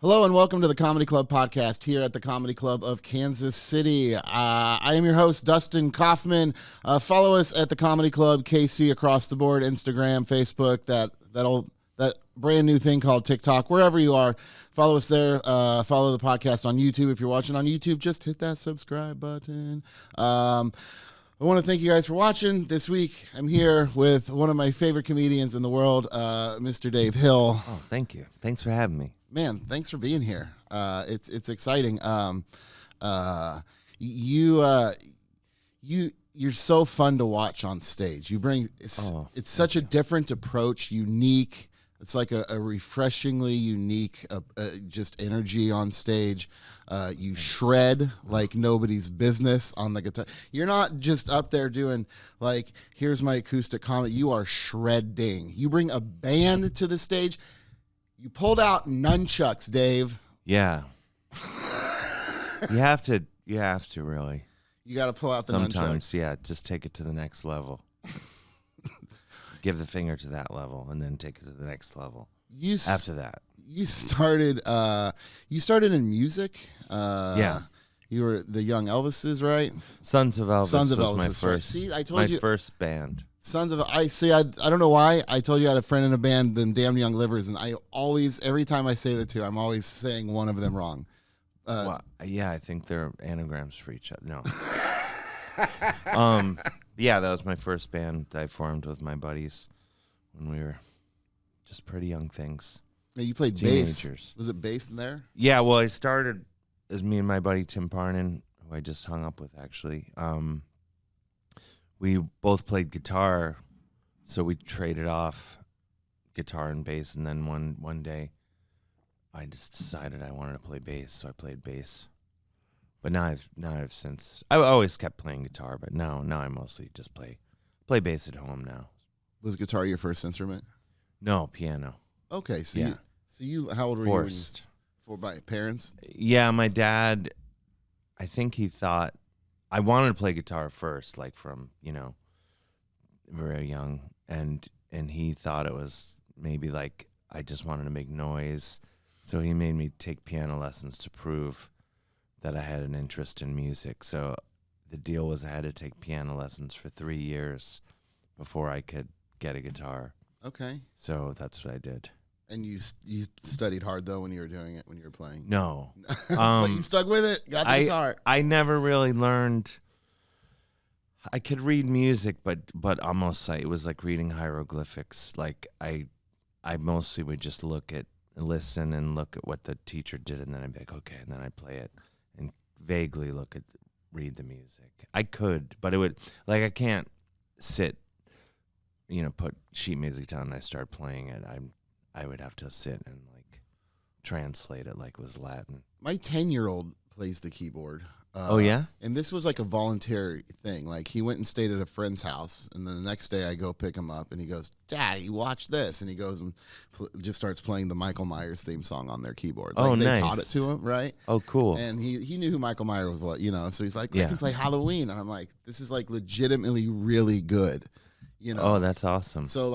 Hello and welcome to the Comedy Club podcast here at the Comedy Club of Kansas City. I am your host, Dustin Kaufman. Follow us at the Comedy Club KC across the board, Instagram, Facebook, that brand new thing called TikTok, wherever you are. Follow us there. Follow the podcast on YouTube. If you're watching on YouTube, just hit that subscribe button. I want to thank you guys for watching. This week, I'm here with one of my favorite comedians in the world, Mr. Dave Hill. Oh, thank you. Thanks for having me. Man, thanks for being here. It's exciting. You're so fun to watch on stage. You bring it's such a different approach, unique. It's like a refreshingly unique just energy on stage. You shred like nobody's business on the guitar. You're not just up there doing like, here's my acoustic comedy. You are shredding. You bring a band to the stage. You pulled out nunchucks, Dave. Yeah. You have to really. You got to pull out the Sometimes, nunchucks. yeah, just take it to the next level. Give the finger to that level and then take it to the next level. After that. You started in music. Yeah. You were the Young Elvises, right? Sons of Elvis was Elvis, my right. first See, I told you. first band. Sons of I don't know why I told you I had a friend in a band, then Damn Young Livers, and I always, every time I say the two, I'm always saying one of them wrong. Well, yeah, I think they're anagrams for each other. No. Yeah, that was my first band that I formed with my buddies when we were just pretty young things. Now, you played Teenagers. bass. Was it bass in there? Yeah, well, I started as me and my buddy Tim Parnan, who I just hung up with, actually. We both played guitar, so we traded off guitar and bass. And then one day, I just decided I wanted to play bass, so I played bass. But I've always kept playing guitar, but now I mostly just play bass at home now. Was guitar your first instrument? No, piano. Okay, so Yeah. you how old were Forced. you? By parents? Yeah, my dad, I think he thought I wanted to play guitar first, like from, very young. And he thought it was maybe like I just wanted to make noise. So he made me take piano lessons to prove that I had an interest in music. So the deal was I had to take piano lessons for 3 years before I could get a guitar. Okay. So that's what I did. And you studied hard though when you were doing it, when you were playing. No. But you stuck with it. Got the guitar. I never really learned. I could read music, but almost like it was like reading hieroglyphics. Like I mostly would just listen and look at what the teacher did, and then I'd be like, okay, and then I'd play it and vaguely read the music. I could, but it would I can't sit, put sheet music down and I start playing it. I would have to sit and translate it like it was Latin. My 10-year-old plays the keyboard. Oh, yeah? And this was like a voluntary thing. Like, he went and stayed at a friend's house, and then the next day I go pick him up, and he goes, Daddy, watch this. And he goes and just starts playing the Michael Myers theme song on their keyboard. Like, nice. They taught it to him, right? Oh, cool. And he knew who Michael Myers was, so he's like, I can play Halloween. And I'm like, this is legitimately really good. Oh, that's awesome. So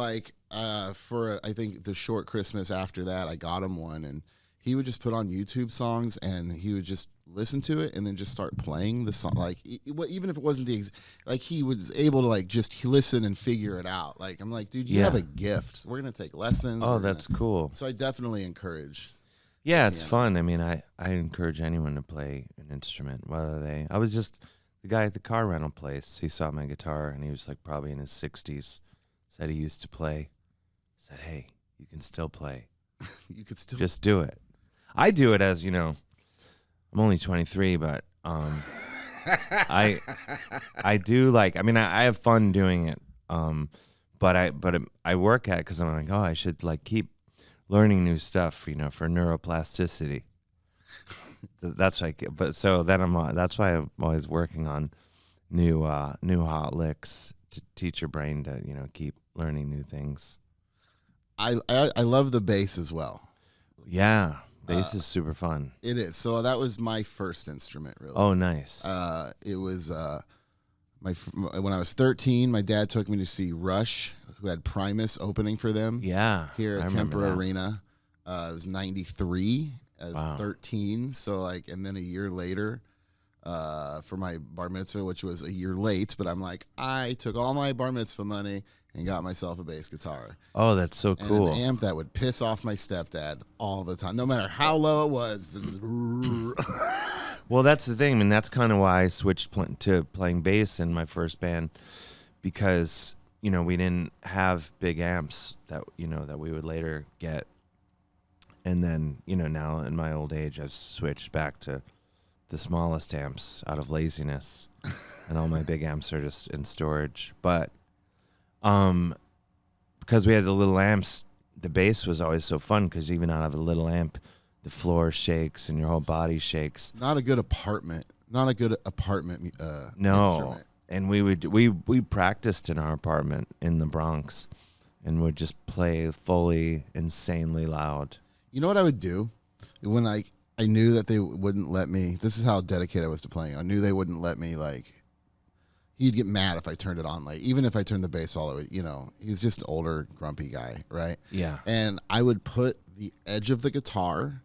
for I think the short Christmas after that, I got him one, and he would just put on YouTube songs, and he would just listen to it, and then just start playing the song. Even if it wasn't he was able to just listen and figure it out. I'm like, dude, you have a gift. We're gonna take lessons. Oh, that's cool. So I definitely encourage. Yeah, it's fun. I mean, I encourage anyone to play an instrument, I was just the guy at the car rental place. He saw my guitar, and he was probably in his 60s. Said he used to play. Said, hey, you can still play. You could still just do it. I do it as I'm only 23, but I do I have fun doing it. But I work at it because I'm like, I should keep learning new stuff, for neuroplasticity. That's that's why I'm always working on new hot licks to teach your brain to keep learning new things. I love the bass as well. Yeah, bass is super fun. It is. So that was my first instrument, really. Oh, nice. It was when I was 13. My dad took me to see Rush, who had Primus opening for them. Yeah, here at Kemper Arena. It was 93, as Wow. 13. So like, and then a year later, for my bar mitzvah, which was a year late, but I'm like, I took all my bar mitzvah money and got myself a bass guitar. Oh, that's so And cool. an amp that would piss off my stepdad all the time, no matter how low it was. Well, that's the thing. I mean, that's kind of why I switched to playing bass in my first band, because we didn't have big amps that that we would later get, and then now in my old age I've switched back to the smallest amps out of laziness, and all my big amps are just in storage. But because we had the little amps, the bass was always so fun, because even out of a little amp, the floor shakes and your whole body shakes. Not a good apartment No, instrument. and we practiced in our apartment in the Bronx, and would just play fully insanely loud. You know what I would do when I knew that they wouldn't let me. This is how dedicated I was to playing. I knew they wouldn't let me, like, he'd get mad if I turned it on late, even if I turned the bass all the way. He's just an older, grumpy guy, right? Yeah. And I would put the edge of the guitar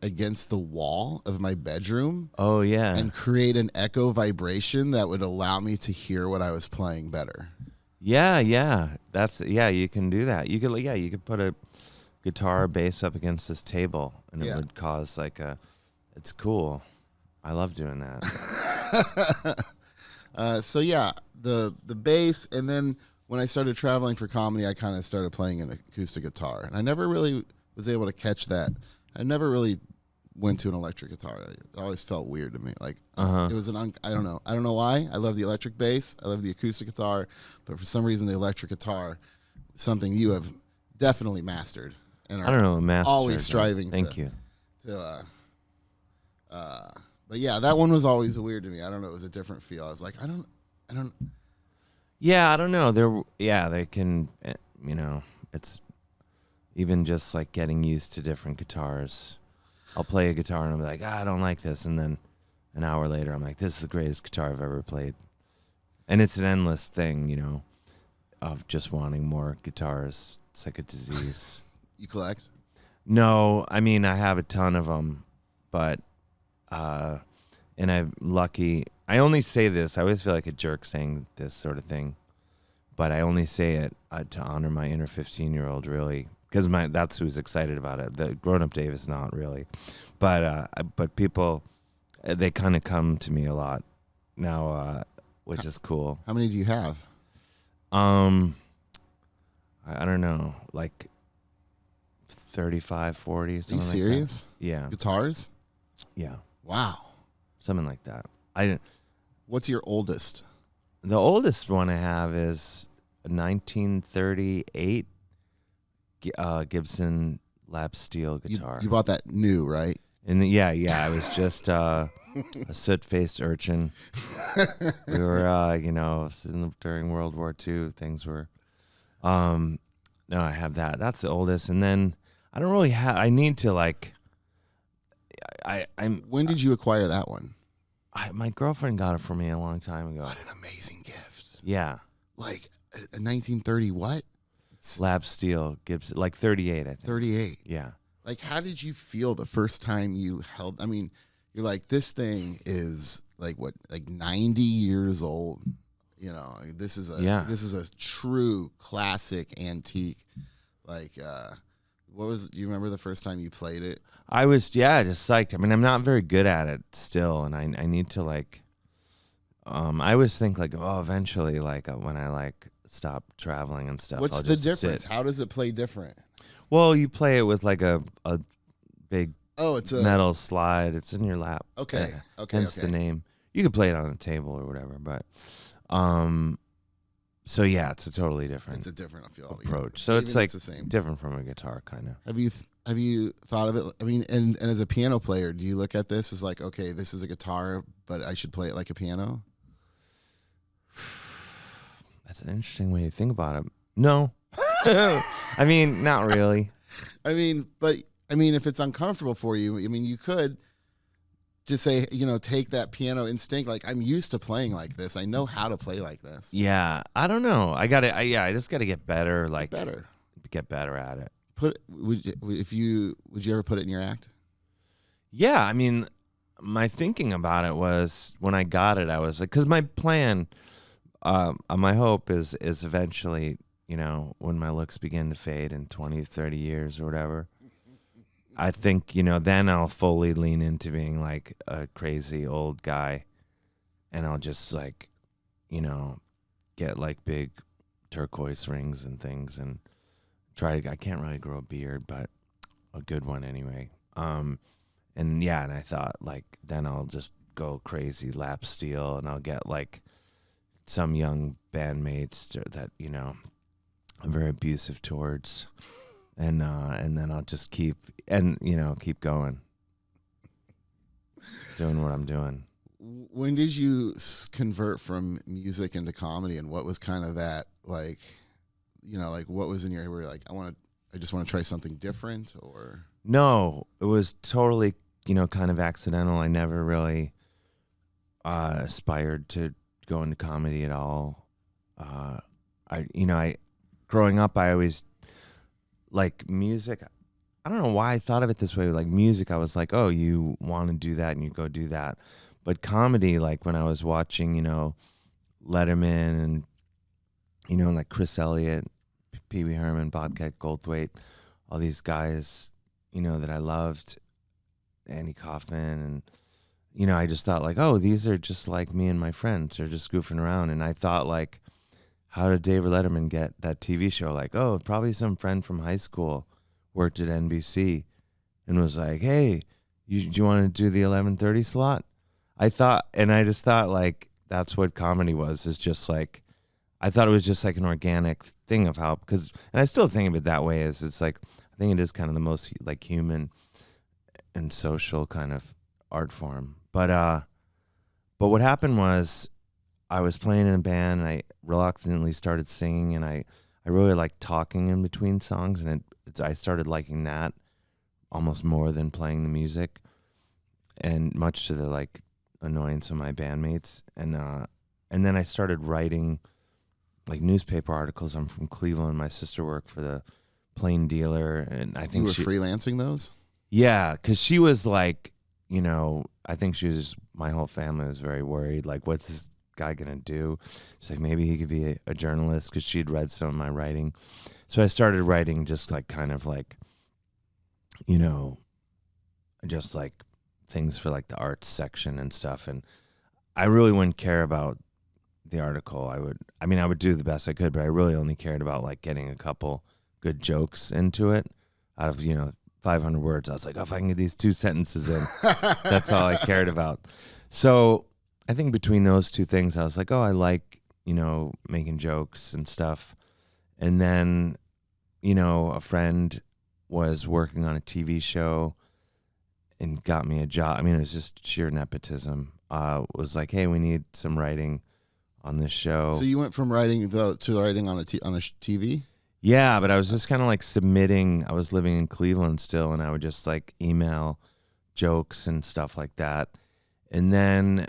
against the wall of my bedroom Oh yeah. and create an echo vibration that would allow me to hear what I was playing better. Yeah. You can do that. You could put a guitar or bass up against this table, and it would cause it's cool. I love doing that. So yeah, the bass, and then when I started traveling for comedy, I kind of started playing an acoustic guitar, and I never really was able to catch that. I never really went to an electric guitar. It always felt weird to me. Like it was I don't know why. I love the electric bass. I love the acoustic guitar, but for some reason the electric guitar, something you have definitely mastered. And I don't know, master. always striving. Thank you. But yeah, that one was always weird to me. I don't know. It was a different feel. I was like, I don't. Yeah, I don't know. They can. It's even just like getting used to different guitars. I'll play a guitar and I'll be like, I don't like this, and then an hour later I'm like, this is the greatest guitar I've ever played. And it's an endless thing, of just wanting more guitars. It's like a disease. You collect? No, I mean, I have a ton of them, but and I'm lucky. I only say this. I always feel like a jerk saying this sort of thing, but I only say it to honor my inner 15-year-old, really, because that's who's excited about it. The grown-up Dave is not really, but people, they kind of come to me a lot now, which is cool. How many do you have? I don't know, like 35, 40, Are you something like that. serious? Yeah. Guitars? Yeah. Wow. Something like that. What's your oldest? The oldest one I have is a 1938 Gibson lap steel guitar. You bought that new, right? And I was just a soot-faced urchin. We were, during World War II, things were. No, I have that. That's the oldest, and then I don't really have. I need to like. I'm. When did you acquire that one? My girlfriend got it for me a long time ago. What an amazing gift! Yeah, Like a 1930 what? lap steel Gibson, like 38, I think. 38. Yeah. Like, how did you feel the first time you held? I mean, you're like, this thing is like 90 years old. This is a true classic antique. Like, do you remember the first time you played it? I was, just psyched. I mean, I'm not very good at it still, and I need to like. I always think like, eventually, like when I like stop traveling and stuff. What's I'll the just difference? sit. How does it play different? Well, you play it with like a big It's a metal slide. It's in your lap. Okay. Hence the name. You could play it on a table or whatever, but so yeah, it's a totally different. It's a different approach. altogether. So it's like the same. different from a guitar, kind of. Have you thought of it? I mean, and as a piano player, do you look at this as like, okay, this is a guitar, but I should play it like a piano? That's an interesting way to think about it. No, I mean, not really. I mean, if it's uncomfortable for you, I mean, you could just say, take that piano instinct. Like, I'm used to playing like this. I know how to play like this. Yeah, I don't know. I just gotta get better. Like Better. get better at it. Would you ever put it in your act? Yeah, I mean, my thinking about it was when I got it, I was like, because my plan, my hope is eventually, when my looks begin to fade in 20, 30 years or whatever, I think, then I'll fully lean into being like a crazy old guy, and I'll just like, get like big turquoise rings and things and I can't really grow a beard, but a good one anyway. And yeah, and I thought like then I'll just go crazy lap steel, and I'll get like some young bandmates that I'm very abusive towards, and then I'll just keep going, doing what I'm doing. When did you convert from music into comedy, and what was kind of that like, like what was in your head where you're like, I just want to try something different? Or No, it was totally, kind of accidental. I never really aspired to go into comedy at all. I growing up, I always like music. I don't know why I thought of it this way. Like music, I was like, oh, you want to do that and you go do that. But comedy, like when I was watching, Letterman and, like Chris Elliott, Pee Wee Herman, Bobcat Goldthwait, all these guys, that I loved, Andy Kaufman, and, I just thought like, oh, these are just like me and my friends. They're just goofing around. And I thought like, how did David Letterman get that TV show? Like, oh, probably some friend from high school worked at NBC and was like, hey, do you want to do the 11:30 slot? I just thought like that's what comedy was. Is just like, I thought it was just like an organic thing of how, and I still think of it that way, is it's like, I think it is kind of the most like human and social kind of art form. But what happened was I was playing in a band and I reluctantly started singing, and I really liked talking in between songs, and I started liking that almost more than playing the music, and much to the like annoyance of my bandmates. And then I started writing like newspaper articles. I'm from Cleveland. My sister worked for the Plain Dealer, and I think you were freelancing those. Yeah, because she was like, I think my whole family was very worried. Like, what's this guy gonna do? She's like, maybe he could be a journalist, because she'd read some of my writing. So I started writing just like kind of like, just like things for like the arts section and stuff. And I really wouldn't care about the article. I would do the best I could, but I really only cared about like getting a couple good jokes into it out of, 500 words. I was like, oh, if I can get these 2 sentences in, that's all I cared about. So I think between those two things, I was like, oh, I like, making jokes and stuff. And then, a friend was working on a TV show and got me a job. I mean, it was just sheer nepotism. Was like, hey, we need some writing on this show. So you went from writing to writing on a TV? Yeah, but I was just kind of like submitting. I was living in Cleveland still, and I would just like email jokes and stuff like that. And then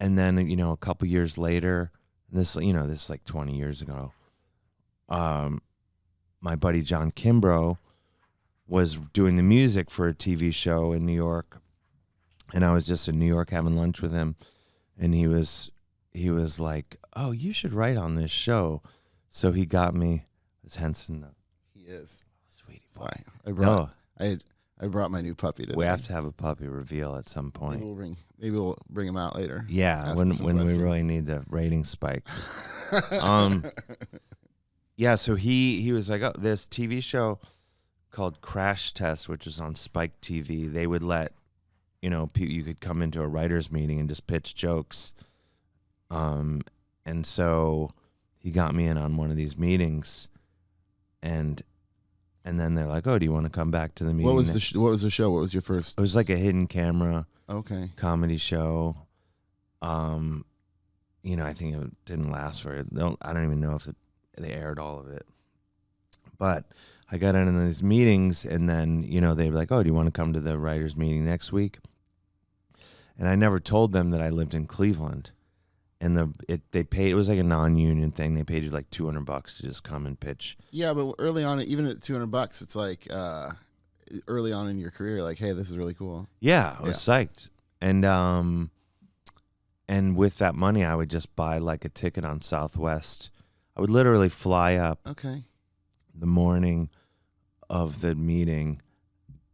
a couple years later, this is like 20 years ago, my buddy John Kimbrough was doing the music for a TV show in New York, and I was just in New York having lunch with him, and he was like, oh, you should write on this show. So he got me. It's Henson. He is. Sweetie boy. Sorry. I brought my new puppy today. We have to have a puppy reveal at some point. Maybe we'll bring him out later. Yeah, when we really need the rating spike. Yeah, so he was like, oh, this TV show called Crash Test, which is on Spike TV. They would let, you could come into a writer's meeting and just pitch jokes. And so he got me in on one of these meetings, and then they're like, oh, do you want to come back to the meeting? What was the show? What was your first? It was like a hidden camera comedy show. I think it didn't last I don't even know if they aired all of it. But I got into these meetings, and then, they were like, oh, do you want to come to the writers' meeting next week? And I never told them that I lived in Cleveland. And it was like a non-union thing. They paid you like $200 to just come and pitch. Yeah, but early on, even at $200, it's like early on in your career, like, hey, this is really cool. Yeah, I was psyched. And with that money, I would just buy like a ticket on Southwest. I would literally fly up Okay. the morning of the meeting,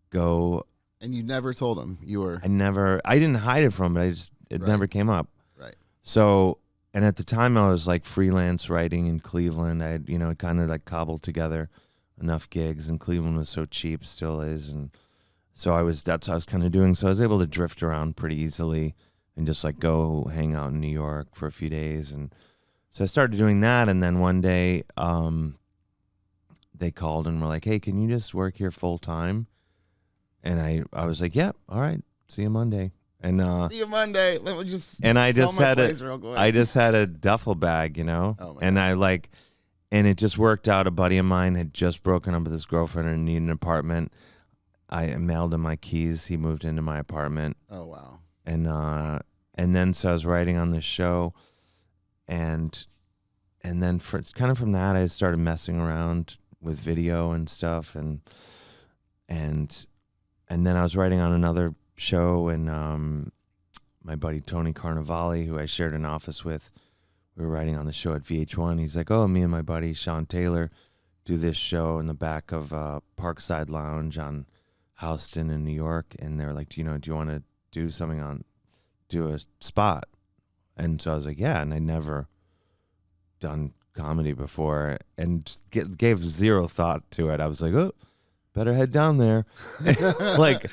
go. And you never told him you were. I didn't hide it from him. It Right. never came up. Right. So, and at the time I was like freelance writing in Cleveland. I had, kind of like cobbled together enough gigs, and Cleveland was so cheap, still is. And so that's what I was kind of doing. So I was able to drift around pretty easily and just like go hang out in New York for a few days. And so I started doing that. And then one day, they called and were like, hey, can you just work here full time? And I was like, yep, all right, see you Monday. And see you Monday. Let me just. And I sell just my had place real quick. I just had a duffel bag, Oh my and God. and it just worked out. A buddy of mine had just broken up with his girlfriend and needed an apartment. I mailed him my keys. He moved into my apartment. Oh wow. And then so I was writing on this show, and then from that I started messing around with video and stuff, and then I was writing on another show, and my buddy Tony Carnivale, who I shared an office with, we were writing on the show at VH1. He's like, oh, me and my buddy Sean Taylor do this show in the back of Parkside Lounge on Houston in New York, and they're like, do you want to do a spot? And so I was like, yeah, and I'd never done comedy before and gave zero thought to it. I was like, oh, better head down there. Like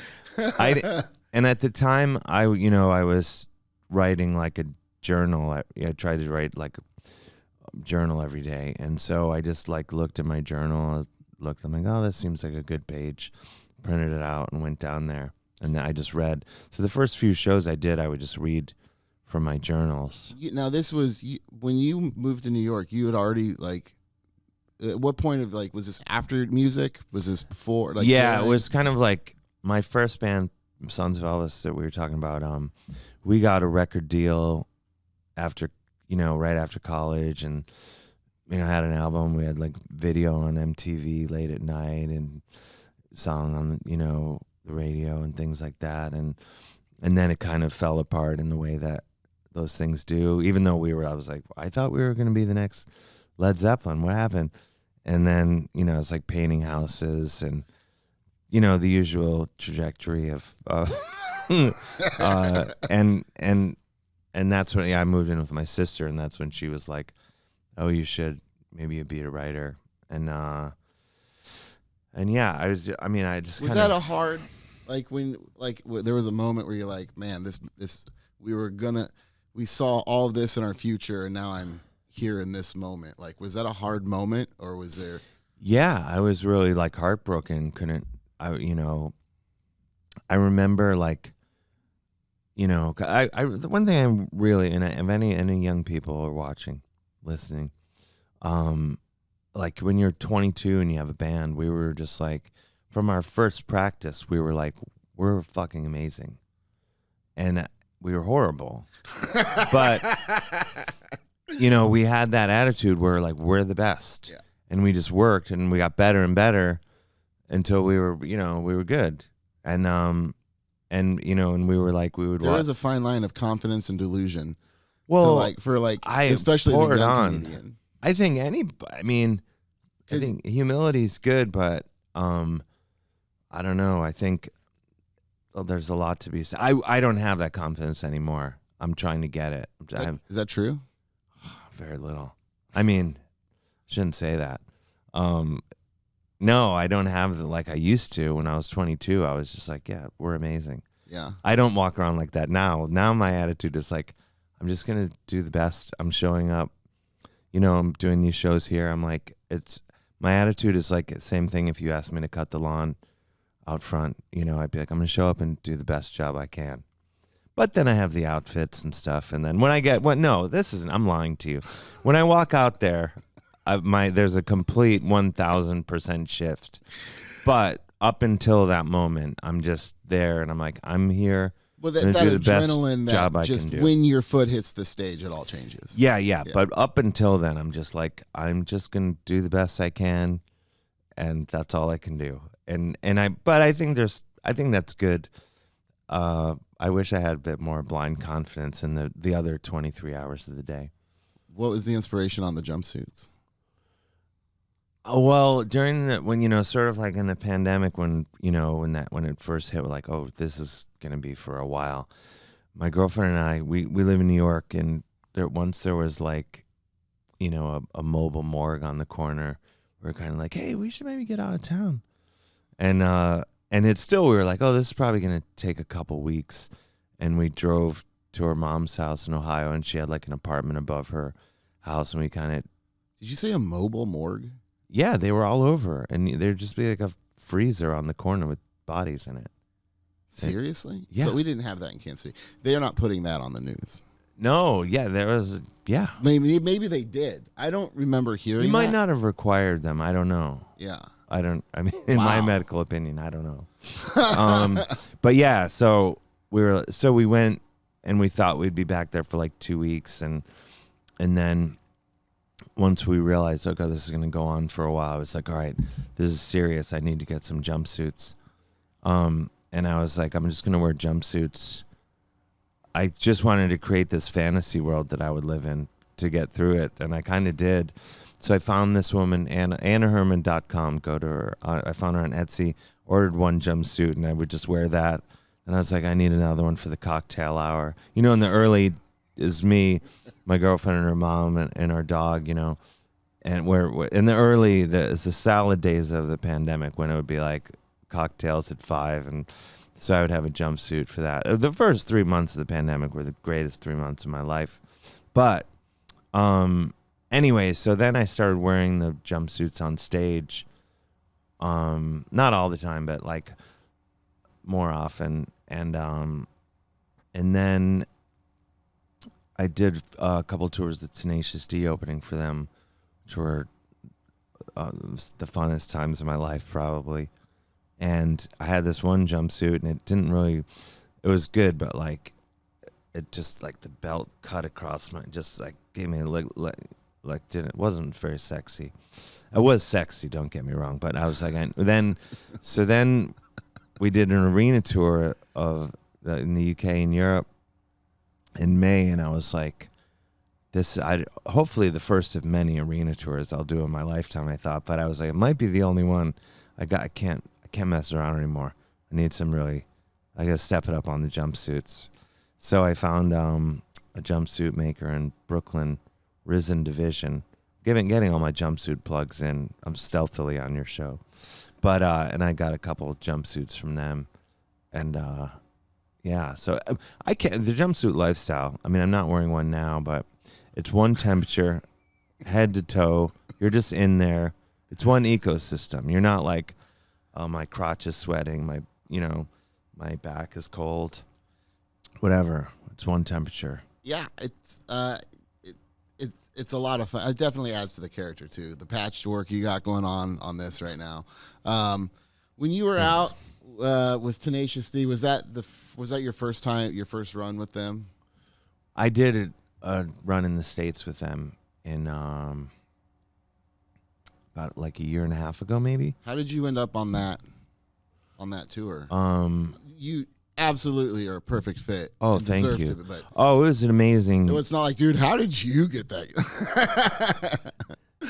and at the time I was writing like a journal. I tried to write like a journal every day. And so I just like looked at my journal, I'm like, oh, this seems like a good page, printed it out and went down there. And then I just read. So the first few shows I did, I would just read from my journals. Now this was when you moved to New York. You had already like. At what point of like was this after music? Was this before? Like yeah, it was kind of like my first band, Sons of Elvis, that we were talking about. We got a record deal after right after college, and had an album. We had like video on MTV late at night and song on the radio and things like that, and then it kind of fell apart in the way that those things do. Even though I was like, I thought we were going to be the next Led Zeppelin. What happened? And then it's like painting houses and the usual trajectory of and that's when I moved in with my sister, and that's when she was like, oh, you should maybe be a writer. And yeah, I just was that a hard there was a moment where you're like, man, this we saw all of this in our future, and now I'm here in this moment. Like, was that a hard moment, or was there? Yeah, I was really like heartbroken. I remember like, the one thing I'm really, and if any young people are watching, listening, like when you're 22 and you have a band, we were just like, from our first practice, we were like, we're fucking amazing. And we were horrible. But, we had that attitude where like, we're the best. Yeah. And we just worked and we got better and better until we were, we were good. And we were like, we would. There is a fine line of confidence and delusion. Well, especially as a young comedian. I think I think humility's good, but I don't know. I think there's a lot to be said. I don't have that confidence anymore. I'm trying to get it. Is that true? Very little. Shouldn't say that. No, I don't have like I used to when I was 22. I was just like, yeah, we're amazing. Yeah. I don't walk around like that now. Now my attitude is like, I'm just going to do the best. I'm showing up. I'm doing these shows here. I'm like, my attitude is like the same thing if you asked me to cut the lawn out front. I'd be like, I'm going to show up and do the best job I can. But then I have the outfits and stuff. And then when I get, I'm lying to you. When I walk out there, there's a complete 1,000% shift. But up until that moment, I'm just there and I'm like, I'm here. Well, that do the adrenaline best job that I just can do. when your foot hits the stage, it all changes. Yeah. But up until then, I'm just like, I'm just going to do the best I can. And that's all I can do. but I think that's good. I wish I had a bit more blind confidence in the other 23 hours of the day. What was the inspiration on the jumpsuits? Well, during when sort of like in the pandemic, when it first hit, we're like, oh, this is gonna be for a while. My girlfriend and I, we live in New York, and there was like, a mobile morgue on the corner. We were kind of like, hey, we should maybe get out of town, and we were like, oh, this is probably gonna take a couple weeks, and we drove to her mom's house in Ohio, and she had like an apartment above her house, and we kind of. Did you say a mobile morgue? Yeah, they were all over, and there'd just be like a freezer on the corner with bodies in it. Seriously? Yeah. So we didn't have that in Kansas City. They're not putting that on the news. No, yeah, there was, yeah. Maybe they did. I don't remember hearing. We might that. not have required them. I don't know. Yeah. In my medical opinion, I don't know. But yeah, so we went, and we thought we'd be back there for like 2 weeks, and then. Once we realized, okay, this is going to go on for a while, I was like, all right, this is serious. I need to get some jumpsuits. And I was like, I'm just going to wear jumpsuits. I just wanted to create this fantasy world that I would live in to get through it. And I kind of did. So I found this woman, AnnaHerman.com. Go to her. I found her on Etsy, ordered one jumpsuit, and I would just wear that. And I was like, I need another one for the cocktail hour. In the early is me, my girlfriend and her mom and our dog, and we're in the early, it's the salad days of the pandemic when it would be like cocktails at 5. And so I would have a jumpsuit for that. The first 3 months of the pandemic were the greatest 3 months of my life. But anyway, so then I started wearing the jumpsuits on stage. Not all the time, but like more often. And then I did a couple tours of Tenacious D opening for them, which were the funnest times of my life, probably. And I had this one jumpsuit, and it was good, but like, it just like the belt cut across just like gave me it wasn't very sexy. It was sexy, don't get me wrong, but I was like, then we did an arena tour in the UK and Europe in May, and I was like, hopefully the first of many arena tours I'll do in my lifetime, I thought, but I was like, it might be the only one. I can't mess around anymore. I need I gotta step it up on the jumpsuits. So I found a jumpsuit maker in Brooklyn, Risen Division. Getting all my jumpsuit plugs in. I'm stealthily on your show. But and I got a couple of jumpsuits from them. And yeah, so the jumpsuit lifestyle. I mean, I'm not wearing one now, but it's one temperature, head to toe. You're just in there. It's one ecosystem. You're not like, oh, my crotch is sweating, my back is cold. Whatever. It's one temperature. Yeah, it's a lot of fun. It definitely adds to the character too. The patchwork you got going on this right now. When you were out with Tenacious D, was that your first run with them? I did a run in the States with them in about like a year and a half ago, maybe. How did you end up on that tour? You absolutely are a perfect fit. Oh, thank you. It was an amazing. It's not like, dude, how did you get that?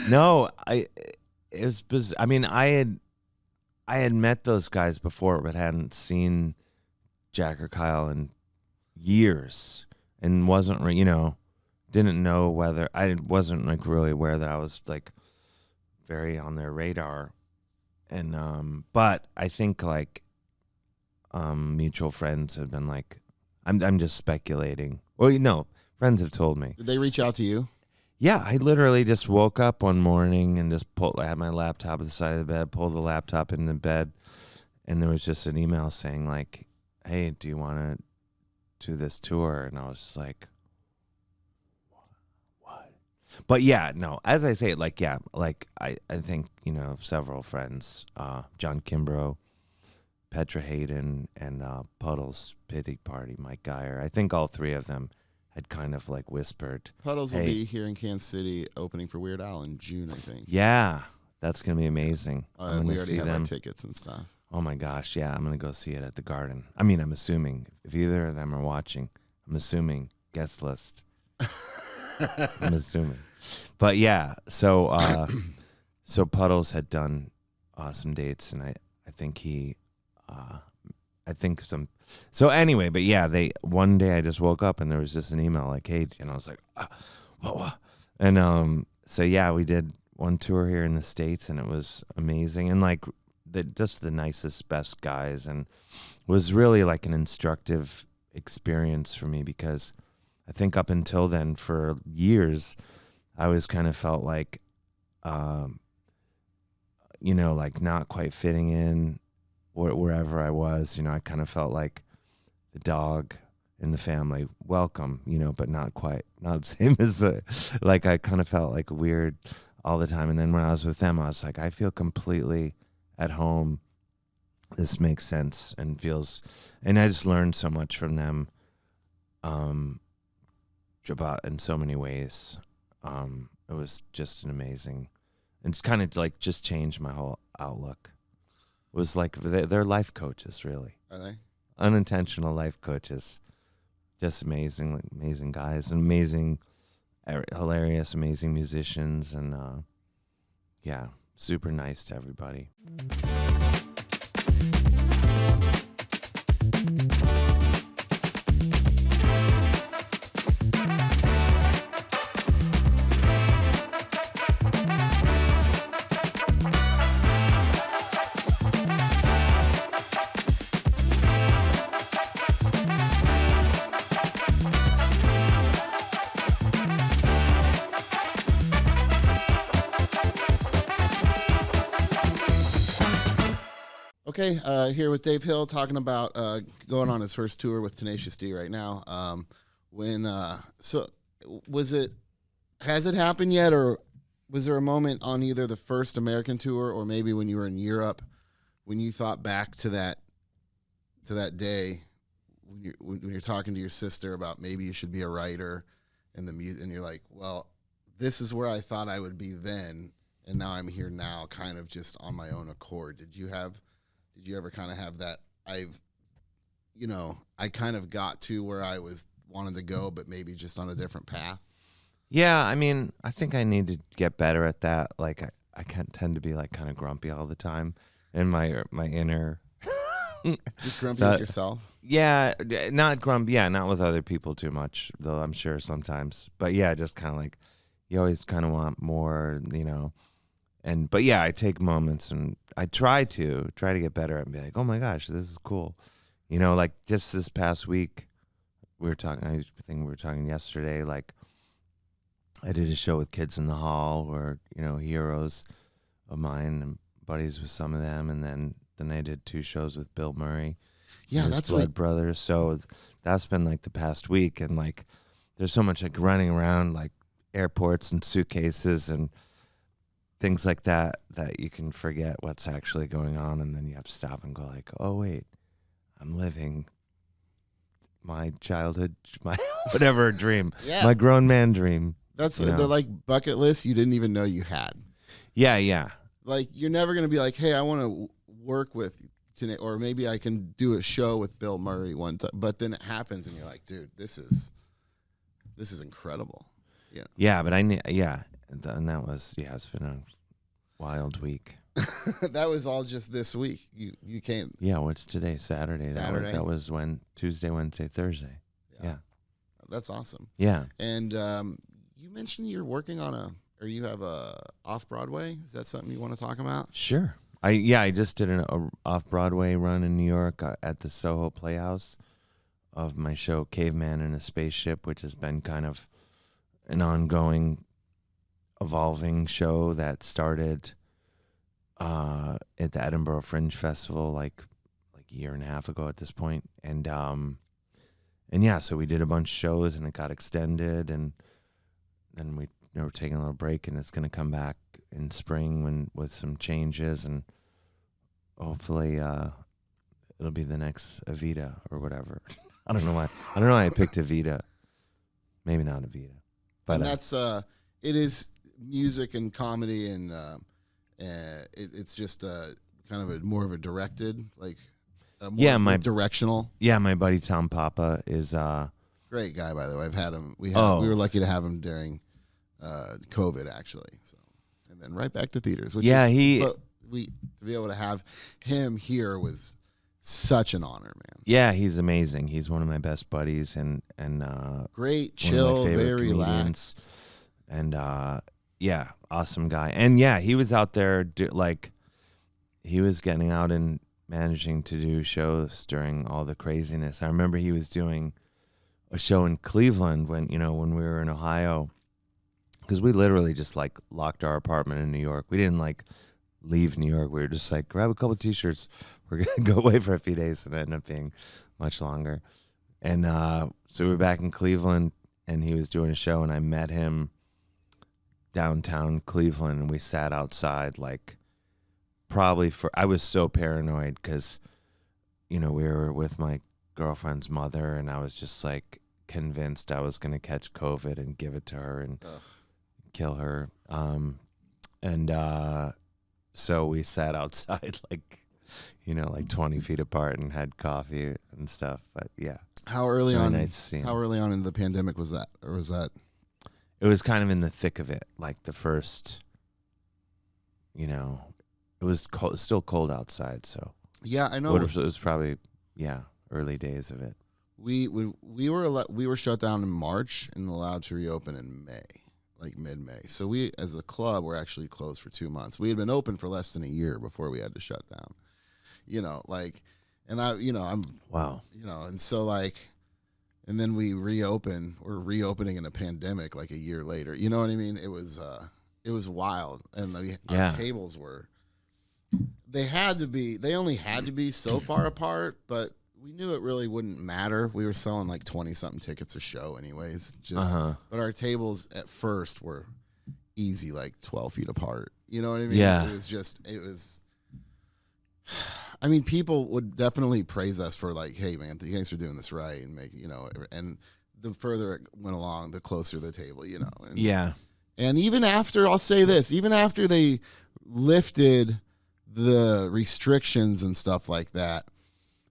No, it was. I mean, I had met those guys before, but hadn't seen Jack or Kyle in years, and didn't know whether I wasn't like really aware that I was like very on their radar, and but I think like mutual friends have been like, I'm just speculating. Well, friends have told me. Did they reach out to you? Yeah, I literally just woke up one morning and I had my laptop at the side of the bed, pulled the laptop in the bed, and there was just an email saying like, hey, do you want to do this tour? And I was just like, what? But yeah, no, as I say it, like, yeah, like I think, several friends, John Kimbrough, Petra Hayden, and Puddles Pity Party, Mike Geyer. I think all three of them had kind of like whispered. Puddles will be here in Kansas City opening for Weird Al in June, I think. Yeah. That's gonna be amazing. I'm We gonna already see have them. our tickets and stuff. Oh my gosh, yeah, I'm gonna go see it at the Garden. I mean, I'm assuming if either of them are watching, I'm assuming guest list. I'm assuming, but yeah. So Puddles had done some dates, and I think he, I think some. So anyway, but yeah, one day I just woke up and there was just an email like, hey, and I was like, what? And so yeah, we did one tour here in the States, and it was amazing, and like just the nicest, best guys, and was really like an instructive experience for me because I think up until then for years I always kind of felt like like not quite fitting in wherever I was. I kind of felt like the dog in the family, welcome, but not the same as like I kind of felt like weird all the time. And then when I was with them, I was like, I feel completely at home. This makes sense and I just learned so much from them, about in so many ways. It was just an amazing, and it's kind of like just changed my whole outlook. It was like they're life coaches, really. Are they? Unintentional life coaches. Just amazing guys, and amazing, hilarious, amazing musicians, and yeah, super nice to everybody. Okay, here with Dave Hill talking about going on his first tour with Tenacious D right now. Has it happened yet, or was there a moment on either the first American tour or maybe when you were in Europe when you thought back to that day when you're talking to your sister about maybe you should be a writer in the music, and you're like, well, this is where I thought I would be then, and now I'm here now, kind of just on my own accord. Did you ever kind of have that? I kind of got to where I wanted to go, but maybe just on a different path. Yeah, I mean, I think I need to get better at that. Like, I can't tend to be like kind of grumpy all the time, in my inner. Just grumpy with yourself. Yeah, not grumpy. Yeah, not with other people too much, though. I'm sure sometimes, but yeah, just kind of like you always kind of want more, But yeah, I take moments and I try to get better and be like, oh my gosh, this is cool. Like just this past week, I think we were talking yesterday, like I did a show with Kids in the Hall where, heroes of mine and buddies with some of them. And then I did 2 shows with Bill Murray. Yeah, that's Blood Brothers. So that's been like the past week. And like, there's so much like running around like airports and suitcases and things like that you can forget what's actually going on, and then you have to stop and go like, oh wait, I'm living my childhood, my whatever dream, Yeah. my grown man dream. That's they're like bucket lists you didn't even know you had. Yeah. Like you're never gonna be like, hey, I want to work with today, or maybe I can do a show with Bill Murray one time. But then it happens, and you're like, dude, this is incredible. Yeah. Yeah, but and that was it's been a wild week. That was all just this week. You came. Yeah, what's today? Saturday. That was when Tuesday, Wednesday, Thursday. Yeah. That's awesome. Yeah. And you mentioned you're working on you have a off-Broadway. Is that something you want to talk about? Sure. I just did an off-Broadway run in New York at the Soho Playhouse of my show Caveman in a Spaceship, which has been kind of an ongoing, evolving show that started at the Edinburgh Fringe Festival like a year and a half ago at this point. And yeah, so we did a bunch of shows and it got extended, and then we're taking a little break, and it's going to come back in spring with some changes, and hopefully it'll be the next Evita or whatever. I don't know why I picked Evita. Maybe not Evita. But and that's it is music and comedy and It's just kind of more of a directed, like directional. Yeah, my buddy Tom Papa is great guy, by the way. I've had him. We were lucky to have him during COVID, actually. So, and then right back to theaters. But to be able to have him here was such an honor, man. Yeah, he's amazing. He's one of my best buddies, and great, chill, very relaxed, and yeah, awesome guy. And yeah, he was out there he was getting out and managing to do shows during all the craziness. I remember he was doing a show in Cleveland when we were in Ohio, because we literally just like locked our apartment in New York. We didn't like leave New York. We were just like, grab a couple t-shirts. We're going to go away for a few days, and it ended up being much longer. And so we were back in Cleveland, and he was doing a show, and I met him downtown Cleveland, and we sat outside I was so paranoid because, we were with my girlfriend's mother, and I was just like convinced I was going to catch COVID and give it to her and kill her. So we sat outside like 20 feet apart and had coffee and stuff. But yeah. How early on in the pandemic was that? Or was that? It was kind of in the thick of it, like the first, it was still cold outside. So yeah, I know. It was probably, early days of it. We were shut down in March and allowed to reopen in May. Like mid-May. So we, as a club, were actually closed for 2 months. We had been open for less than a year before we had to shut down. I'm wow. And so and then we reopen. We're reopening in a pandemic like a year later. You know what I mean? It was wild. And our tables they only had to be so far apart, but we knew it really wouldn't matter. We were selling like 20-something tickets a show anyways. But our tables at first were easy, like 12 feet apart. You know what I mean? Yeah. I mean, people would definitely praise us for like, hey, man, you guys are doing this right. And the further it went along, the closer the table, And, yeah. And even after, I'll say this, even after they lifted the restrictions and stuff like that,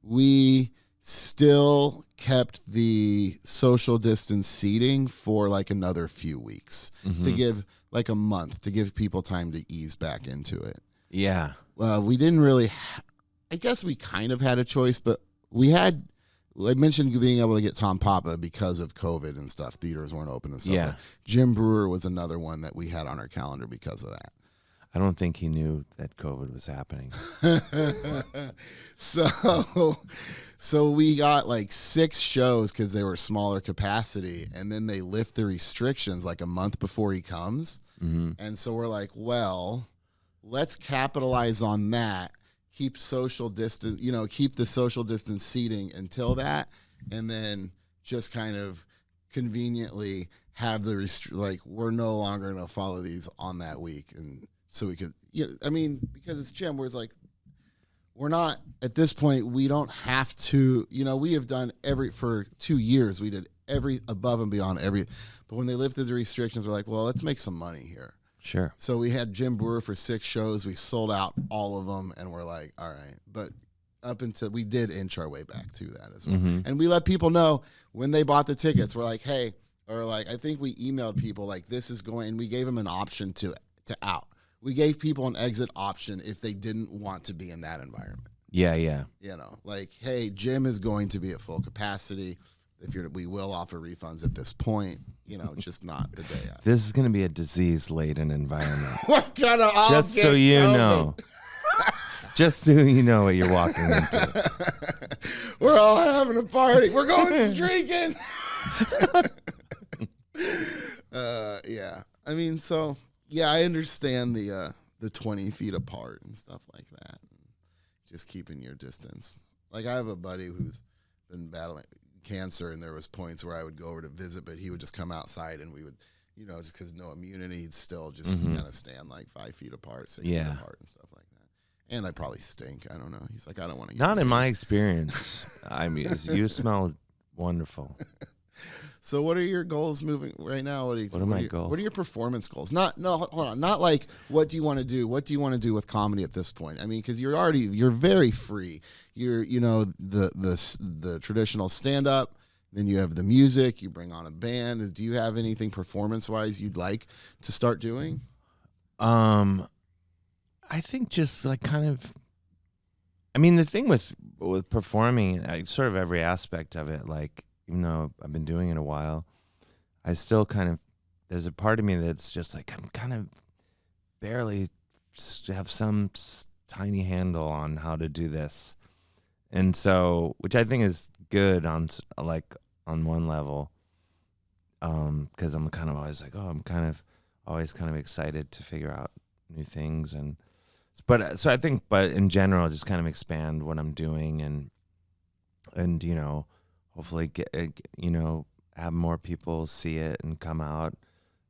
we still kept the social distance seating for like another few weeks to give like a month to give people time to ease back into it. Yeah. We didn't really, I guess we kind of had a choice, but I mentioned you being able to get Tom Papa because of COVID and stuff. Theaters weren't open and stuff. Yeah. Jim Brewer was another one that we had on our calendar because of that. I don't think he knew that COVID was happening. So we got like 6 shows because they were smaller capacity, and then they lift the restrictions like a month before he comes. Mm-hmm. And so we're like, well, let's capitalize on that. Keep social distance, keep the social distance seating until that, and then just kind of conveniently have we're no longer going to follow these on that week. And so we could, because it's Jim, where it's like, we're not, at this point, we don't have to, we have done for 2 years, we did every above and beyond but when they lifted the restrictions, we're like, well, let's make some money here. Sure. So we had Jim Brewer for 6 shows. We sold out all of them, and we're like, all right. But up until we did inch our way back to that as well. Mm-hmm. And we let people know when they bought the tickets. We're like, hey, or like, I think we emailed people like, this is going, and we gave them an option to out. We gave people an exit option if they didn't want to be in that environment. Yeah, yeah. Like, hey, Jim is going to be at full capacity. We will offer refunds at this point. Just not the day after. This is going to be a disease-laden environment. We're gonna all just get so you COVID. know. Just so you know what you're walking into. We're all having a party. We're going streaking. Yeah. I mean, so yeah, I understand the 20 feet apart and stuff like that. Just keeping your distance. Like, I have a buddy who's been battling cancer, and there was points where I would go over to visit, but he would just come outside, and we would, just because no immunity, he'd still just kind of stand like 5 feet apart, 6 feet apart, and stuff like that. And I probably stink. I don't know. He's like, I don't want to. Not in my experience. I mean, you smell wonderful. So what are your goals moving right now? What are my goals? What are your performance goals? Hold on. Not like what do you want to do? What do you want to do with comedy at this point? I mean, because you're very free. You're the traditional stand up. Then you have the music. You bring on a band. Do you have anything performance wise you'd like to start doing? I think just like kind of. I mean, the thing with performing, sort of every aspect of it, like. Even though I've been doing it a while, I still kind of, there's a part of me that's just like, I'm kind of barely have some tiny handle on how to do this. And so, which I think is good on one level, because I'm kind of always like, I'm kind of always kind of excited to figure out new things. So I think, but in general, just kind of expand what I'm doing and hopefully get have more people see it and come out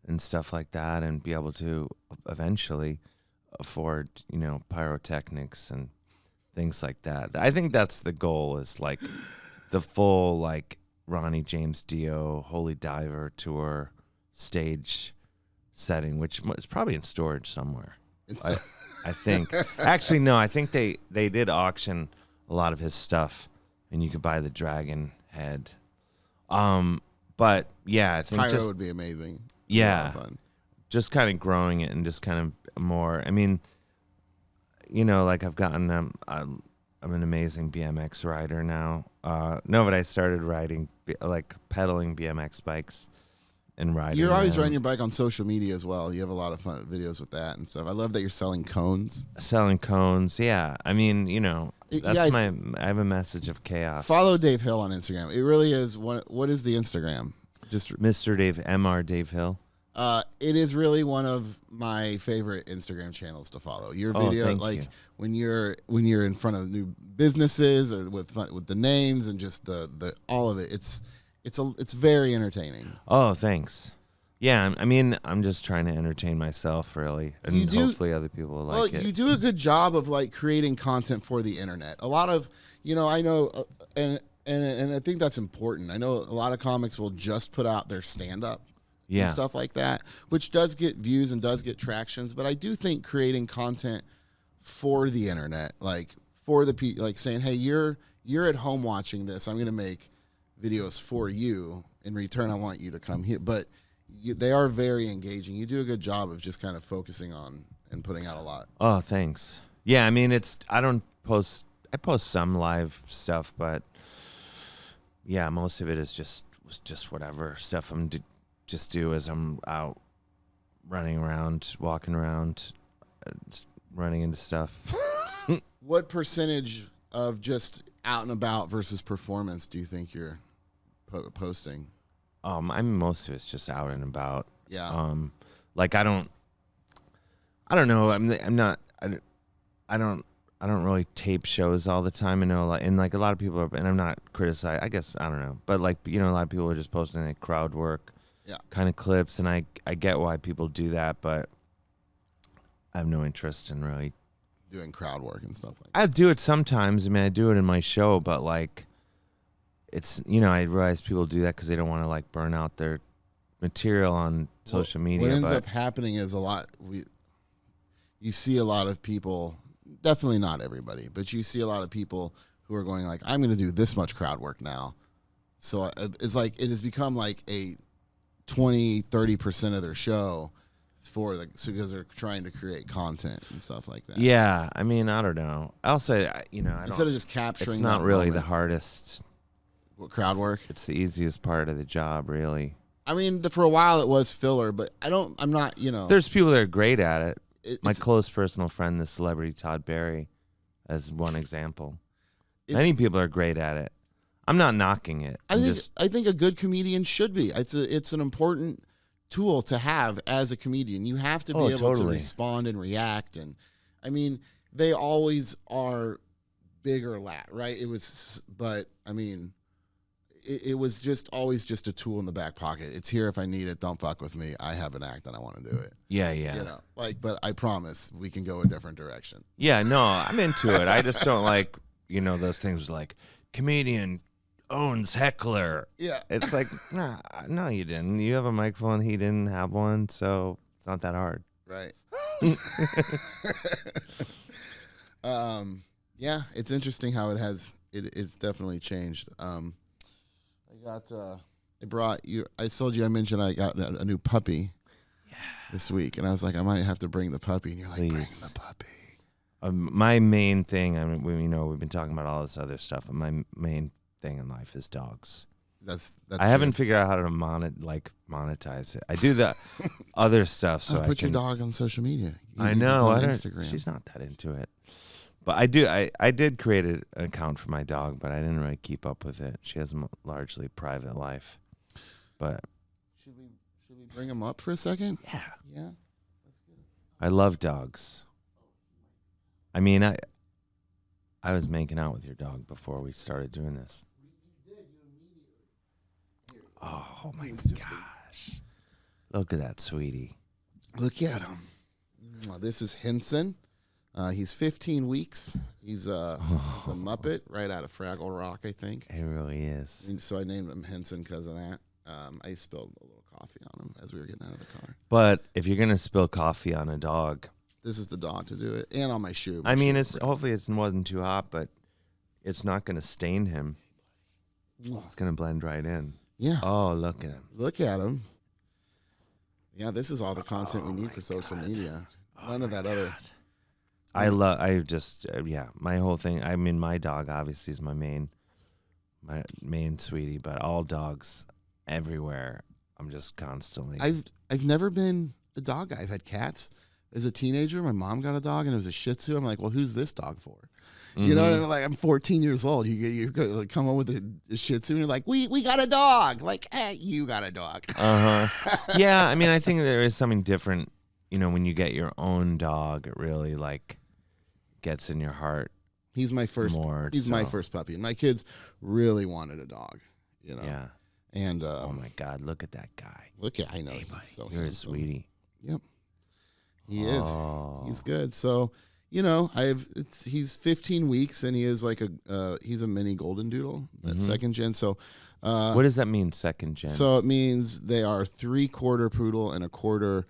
and stuff like that, and be able to eventually afford pyrotechnics and things like that. I think that's the goal, is like the full like Ronnie James Dio Holy Diver tour stage setting, which is probably in storage somewhere. I think actually no, I think they did auction a lot of his stuff, and you could buy the dragon head. But yeah, I think Pyro would be amazing. Yeah, fun. Just kind of growing it and just kind of more. I mean, like I've gotten I'm an amazing BMX rider now. No, but I started riding like pedaling BMX bikes and riding. You're always riding your bike on social media as well. You have a lot of fun videos with that and stuff. I love that you're selling cones. Yeah. I mean, that's I have a message of chaos. Follow Dave Hill on Instagram. It really is. What is the Instagram? Just Mr. Dave, Mr. Dave Hill. It is really one of my favorite Instagram channels to follow. Your video, like when you're in front of new businesses or with the names and just the all of it. It's very entertaining. Oh, thanks. Yeah, I mean, I'm just trying to entertain myself, really, and hopefully other people will like it. You do a good job of like creating content for the internet. A lot of, I know, and I think that's important. I know a lot of comics will just put out their stand-up and stuff like that, which does get views and does get tractions. But I do think creating content for the internet, like for the people, like saying, hey, you're at home watching this, I'm going to make videos for you. In return, I want you to come here. But they are very engaging. You do a good job of just kind of focusing on and putting out a lot. Oh, thanks. Yeah, I mean, I post some live stuff, but yeah, most of it is just whatever stuff I'm just do as I'm out running around, walking around, just running into stuff. What percentage of just out and about versus performance do you think you're posting? I mean, most of it's just out and about. Yeah. Like I don't know. I don't really tape shows all the time. I know, and like a lot of people are, and I'm not criticizing. I guess I don't know, but like a lot of people are just posting like crowd work, kind of clips, and I get why people do that, but I have no interest in really doing crowd work and stuff like that. I do it sometimes. I mean, I do it in my show, but like. It's I realize people do that because they don't want to like burn out their material on social media. What ends up happening is you see a lot of people, definitely not everybody, but you see a lot of people who are going like, I'm going to do this much crowd work now. So it's like it has become like a 20-30% of their show because they're trying to create content and stuff like that. Yeah, I mean, I don't know. I'll say instead of just capturing, it's not really the hardest. Crowd work. It's the easiest part of the job, really. I mean, for a while it was filler, but I'm not. There's people that are great at it. My close personal friend, the celebrity Todd Barry, as one example. Many people are great at it. I'm not knocking it. I think a good comedian should be. It's an important tool to have as a comedian. You have to be able to respond and react, and I mean, they always are big or lat, right? But I mean. It was just always just a tool in the back pocket. It's here if I need it. Don't fuck with me. I have an act and I want to do it. Yeah. But I promise we can go a different direction. Yeah, no, I'm into it. I just don't like, those things like comedian owns Heckler. Yeah. It's like, nah, no, you didn't. You have a microphone. He didn't have one, so it's not that hard. Right. Yeah, it's interesting how it's definitely changed. I brought you. I told you. I mentioned I got a new puppy. This week, and I was like, I might have to bring the puppy, and you're like, bring the puppy. My main thing, I mean, we've been talking about all this other stuff, but my main thing in life is dogs. That's I haven't figured out how to monetize it. I do the other stuff, so put your dog on social media. I know. On Instagram. She's not that into it, but I do. I did create an account for my dog, but I didn't really keep up with it. She has a largely private life, but. Should we bring him up for a second? Yeah. Yeah. That's good. I love dogs. I mean, I was making out with your dog before we started doing this. You did. You immediately. Oh my gosh. Look at that, sweetie. Look at him. This is Henson. He's 15 weeks. He's a Muppet right out of Fraggle Rock, I think. He really is. And so I named him Henson because of that. I spilled a little coffee on him as we were getting out of the car. But if you're going to spill coffee on a dog. This is the dog to do it. And on my shoe. I mean, hopefully it wasn't too hot, but it's not going to stain him. It's going to blend right in. Yeah. Oh, look at him. Look at him. Yeah, this is all the content we need for social media. None of that other. My whole thing. I mean, my dog obviously is my main sweetie, but all dogs everywhere. I'm just constantly. I've never been a dog guy. I've had cats. As a teenager, my mom got a dog, and it was a Shih Tzu. I'm like, well, who's this dog for? You know, and I'm 14 years old. You come home with a Shih Tzu, and you're like, we got a dog. Like, you got a dog. Yeah, I mean, I think there is something different. You know, when you get your own dog, it really gets in your heart. He's my first. My first puppy, and my kids really wanted a dog. You know. Yeah. And oh my God, look at that guy. I know. Hey, he's so you're handsome. a sweetie. Yep. He is. He's good. So, you know, he's 15 weeks, and he is like he's a mini golden doodle, that second gen. So, what does that mean, second gen? So it means they are 3/4 poodle and 1/4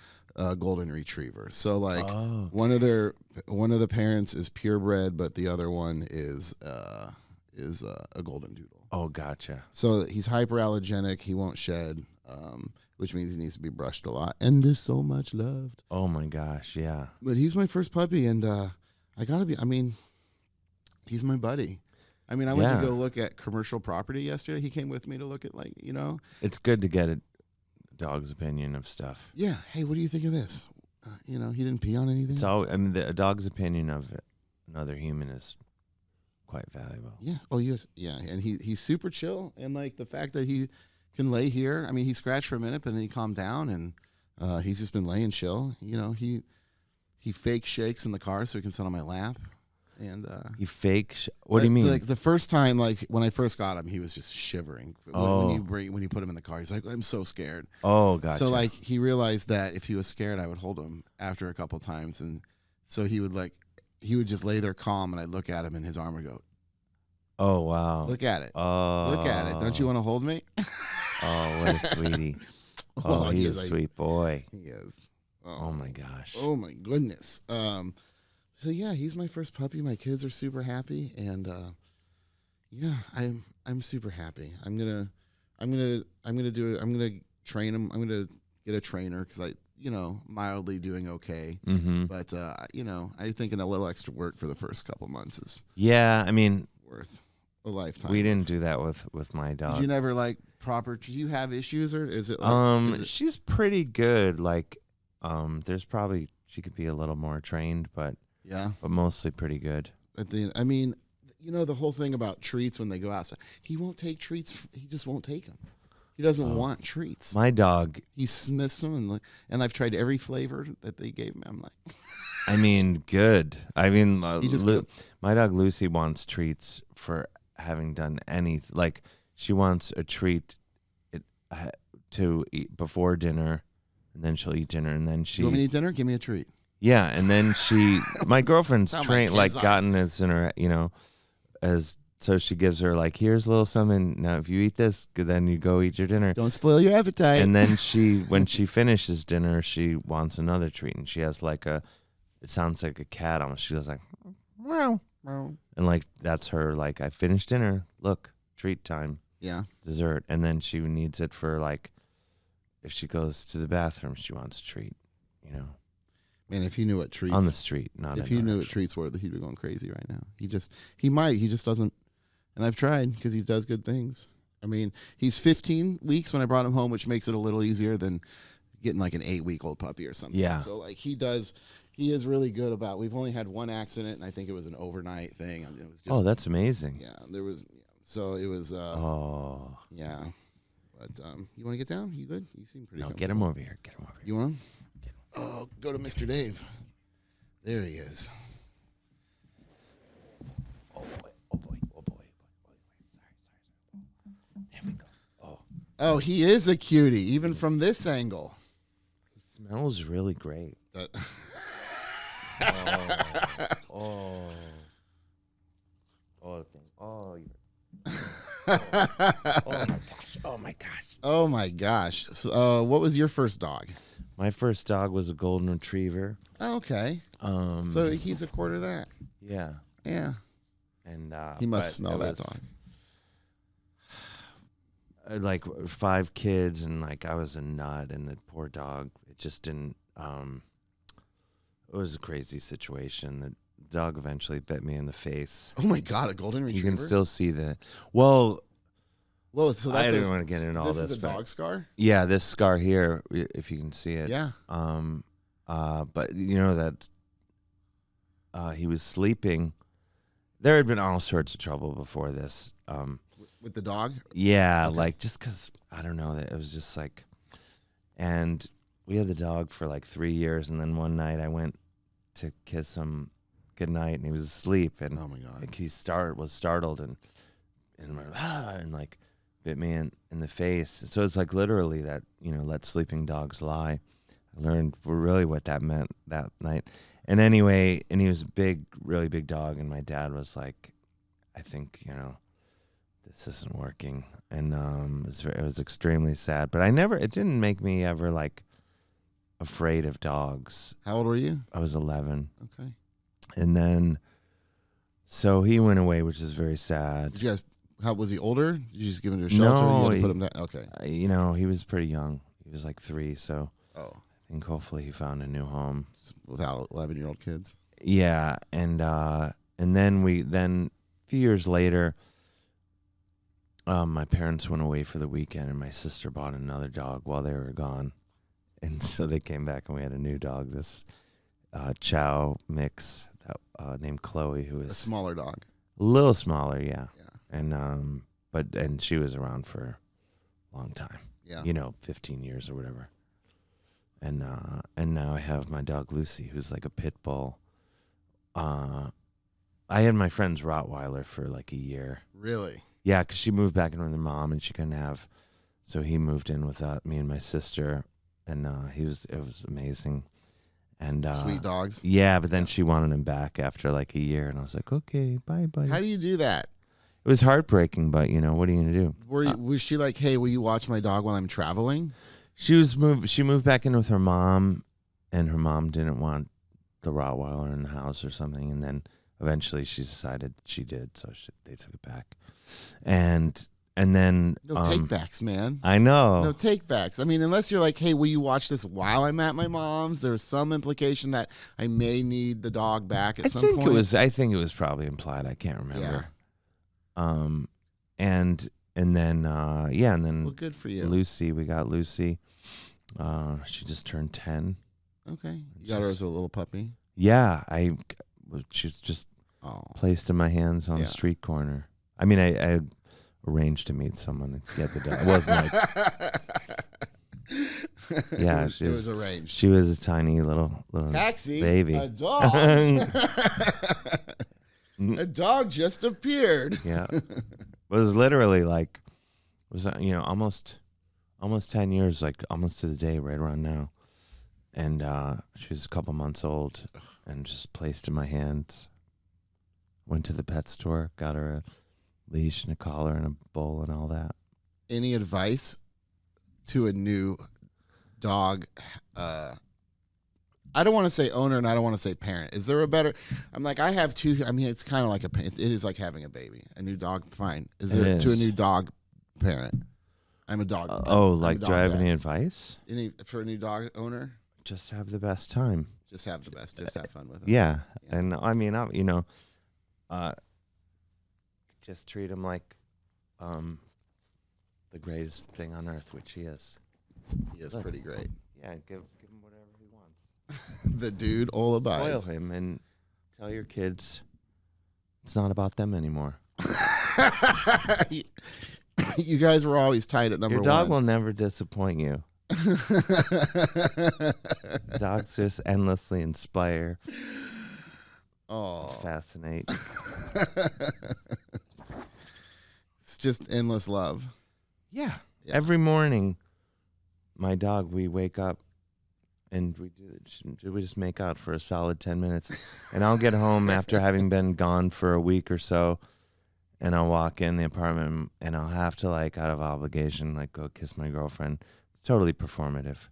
golden retriever. So like one of the parents is purebred, but the other one is a golden doodle. Oh, gotcha. So he's hyperallergenic. He won't shed. Which means he needs to be brushed a lot. And there's so much loved. Oh, my gosh, yeah. But he's my first puppy, and he's my buddy. I mean, I went to go look at commercial property yesterday. He came with me to look at, It's good to get a dog's opinion of stuff. Yeah. Hey, what do you think of this? He didn't pee on anything? A dog's opinion of another human is quite valuable. Yeah. Oh, yes. Yeah. And he's super chill. And, the fact that he can lay here. I mean, he scratched for a minute, but then he calmed down, and he's just been laying chill. You know, he fake shakes in the car so he can sit on my lap. And he what do you mean? Like the first time, when I first got him, he was just shivering. When you put him in the car, he's like, I'm so scared. Oh, gotcha. So he realized that if he was scared, I would hold him after a couple times, and so he would just lay there calm, and I'd look at him, and his arm would go. Oh, wow. Look at it. Look at it. Don't you want to hold me? Oh, what a sweetie. Oh, he's a sweet boy. He is. Oh, my gosh. Oh, my goodness. So, yeah, he's my first puppy. My kids are super happy. And, yeah, I'm super happy. I'm going to train him. I'm going to get a trainer because mildly doing okay. Mm-hmm. But, I think a little extra work for the first couple months is worth a lifetime. We didn't do that with my dog. Did you never do you have issues, or is it she's pretty good. There's probably she could be a little more trained, but mostly pretty good. I mean, the whole thing about treats when they go outside, he won't take treats. He just won't take them. He doesn't want treats. My dog, he sniffs them, and I've tried every flavor that they gave me. I'm like, I mean, good. I mean, my dog Lucy wants treats for having done anything. She wants a treat to eat before dinner, and then she'll eat dinner, and then she. You want me to eat dinner? Give me a treat. Yeah, and then my girlfriend's trained, gotten as in her, as so she gives her like, here's a little something. Now, if you eat this, then you go eat your dinner. Don't spoil your appetite. And then when she finishes dinner, she wants another treat, and she has like it sounds like a cat almost. She goes like, meow, meow, and like that's her like, I finished dinner. Look, treat time. Yeah. Dessert, and then she needs it for like, if she goes to the bathroom, she wants a treat. You know. Man, if he knew what treats On the street, not if in he our knew what actual- treats were, he'd be going crazy right now. He just doesn't. And I've tried because he does good things. I mean, he's 15 weeks when I brought him home, which makes it a little easier than getting like an 8-week-old puppy or something. Yeah. So like he is really good about. We've only had one accident, and I think it was an overnight thing. I mean, it was just, that's amazing. yeah. There was so it was. Yeah. But you want to get down? You good? You seem pretty. No, get him over here. Get him over here. You want him? Oh, go to Mr. Dave. There he is. Oh boy! Oh boy! Oh boy! Sorry. There we go. Oh, he is a cutie, even from this angle. He smells really great. Oh. Oh my gosh. Oh my gosh. So, what was your first dog? My first dog was a golden retriever. Oh, okay. So he's a quarter of that. Yeah. Yeah. And He must but smell it that was, dog. Like 5 kids, and like I was a nut, and the poor dog, it just didn't. It was a crazy situation. The dog eventually bit me in the face. Oh my God, a golden retriever. You can still see the. Well, so that's I didn't want to get into all this. This is a but dog scar. yeah, this scar here, if you can see it. Yeah. But you know that he was sleeping. There had been all sorts of trouble before this. With the dog. Yeah, Okay. like just because I don't know, that it was just like, and we had the dog for like 3 years, and then one night I went to kiss him goodnight, and he was asleep, and Oh my God. like he was startled and like bit me in the face. So it's like literally that, let sleeping dogs lie. I learned really what that meant that night. And anyway, and he was a big, really big dog, and my dad was like, I think, this isn't working. And it was extremely sad. But it didn't make me ever like afraid of dogs. How old were you? I was 11. Okay. And then, so he went away, which is very sad. Did you guys? How was he older? Did you just give him to a shelter? No, You had to put him down? Okay. He was pretty young. He was like 3, so Oh, I think hopefully he found a new home. without 11-year-old kids. Yeah, and then a few years later, my parents went away for the weekend, and my sister bought another dog while they were gone, and so they came back, and we had a new dog, this Chow mix named Chloe, who A is smaller dog. a little smaller, yeah. Yeah. And she was around for a long time. Yeah. 15 years or whatever. And now I have my dog Lucy, who's like a pit bull. I had my friend's Rottweiler for like a year. Really? Yeah, because she moved back in with her mom, and she couldn't have, so he moved in with me and my sister, and it was amazing. And Sweet dogs. Yeah, but then she wanted him back after like a year, and I was like, okay, bye, buddy. How do you do that? It was heartbreaking, but what are you gonna do? Was she like, hey, will you watch my dog while I'm traveling? She moved back in with her mom, and her mom didn't want the Rottweiler in the house or something, and then eventually she decided she did, so they took it back, and then No take-backs, man. I know. No take-backs. I mean, unless you're like, hey, will you watch this while I'm at my mom's? There's some implication that I may need the dog back at some point. I think it was probably implied. I can't remember. And then Well, good for you. Lucy, we got Lucy. She just turned 10. Okay. You got her as a little puppy? Yeah, she was just Oh. placed in my hands on Yeah. a street corner. I mean, I had arranged to meet someone and get the dog. It wasn't like, yeah, it was arranged. she was a tiny little Taxi, baby. a dog. A dog just appeared. Yeah, it was literally like, almost 10 years, like almost to the day, right around now. And she was a couple months old, and just placed in my hands. Went to the pet store, got her leash and a collar and a bowl and all that. Any advice to a new dog? I don't want to say owner and I don't want to say parent. Is there a better? I'm like, I have two. I mean, it's kind of like it is like having a baby. A new dog, fine. Is there to a new dog parent? I'm a dog. Like, do I have any advice? For a new dog owner? Just have the best time. Just have the best. Just have fun with it. Yeah. And I mean, just treat him like the greatest thing on earth, which he is. He is pretty great. Yeah, give him whatever he wants. The dude all abides. Spoil him and tell your kids it's not about them anymore. You guys were always tight at number one. Your dog will never disappoint you. Dogs just endlessly inspire. Oh, fascinate. It's just endless love. Yeah. Every morning, my dog, we wake up and we just make out for a solid 10 minutes. And I'll get home after having been gone for a week or so, and I'll walk in the apartment and I'll have to, like, out of obligation, like, go kiss my girlfriend. It's totally performative.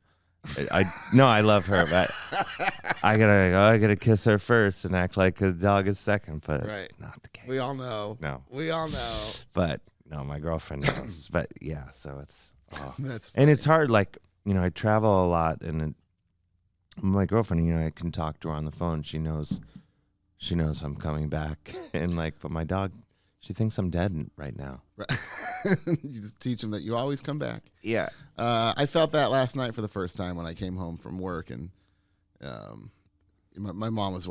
I love her, but I gotta kiss her first and act like the dog is second, but it's not the case. We all know. No. We all know. But no, my girlfriend knows. But yeah, so it's that's funny. And it's hard, like, I travel a lot, and my girlfriend, I can talk to her on the phone. She knows I'm coming back. And but my dog, she thinks I'm dead right now. You just teach them that you always come back. Yeah. I felt that last night for the first time when I came home from work, and my mom was